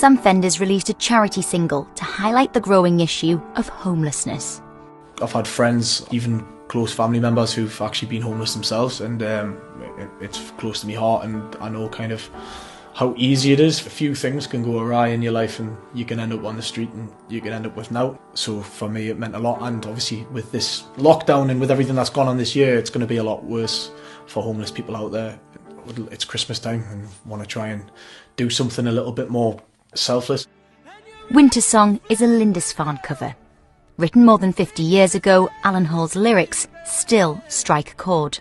Sam Fender's released a charity single to highlight the growing issue of homelessness. I've had friends, even close family members, who've actually been homeless themselves, and it's close to my heart, and I know kind of how easy it is. A few things can go awry in your life and you can end up on the street and you can end up without. So for me it meant a lot, and obviously with this lockdown and with everything that's gone on this year, it's going to be a lot worse for homeless people out there. It's Christmas time and I want to try and do something a little bit more selfless. Winter Song is a Lindisfarne cover. Written more than 50 years ago, Alan Hall's lyrics still strike a chord.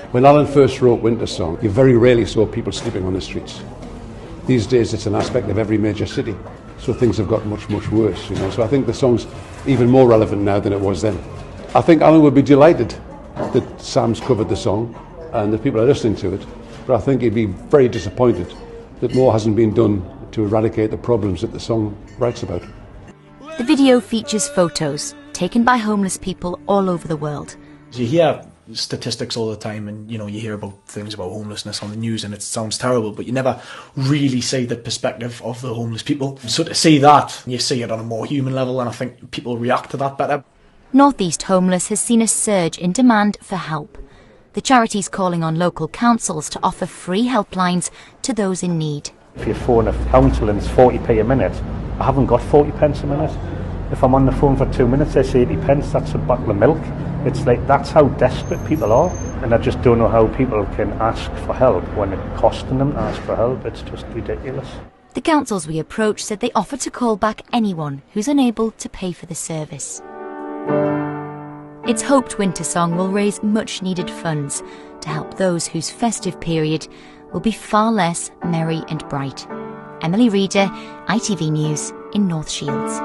When Alan first wrote Winter Song, you very rarely saw people sleeping on the streets. These days it's an aspect of every major city, so things have got much, much worse, you know. So I think the song's even more relevant now than it was then. I think Alan would be delighted that Sam's covered the song and that people are listening to it, but I think he'd be very disappointed that more hasn't been done to eradicate the problems that the song writes about. The video features photos taken by homeless people all over the world. You hear statistics all the time, and you hear about things about homelessness on the news and it sounds terrible, but you never really see the perspective of the homeless people. So to see that, you see it on a more human level, and I think people react to that better. North East Homeless has seen a surge in demand for help. The charity's calling on local councils to offer free helplines to those in need. If you phone a council and it's 40p a minute, I haven't got 40 pence a minute. If I'm on the phone for 2 minutes, they say 80 pence, that's a bottle of milk. It's like, that's how desperate people are. And I just don't know how people can ask for help when it's costing them to ask for help. It's just ridiculous. The councils we approached said they offer to call back anyone who's unable to pay for the service. It's hoped Winter Song will raise much needed funds to help those whose festive period will be far less merry and bright. Emily Reader, ITV News in North Shields.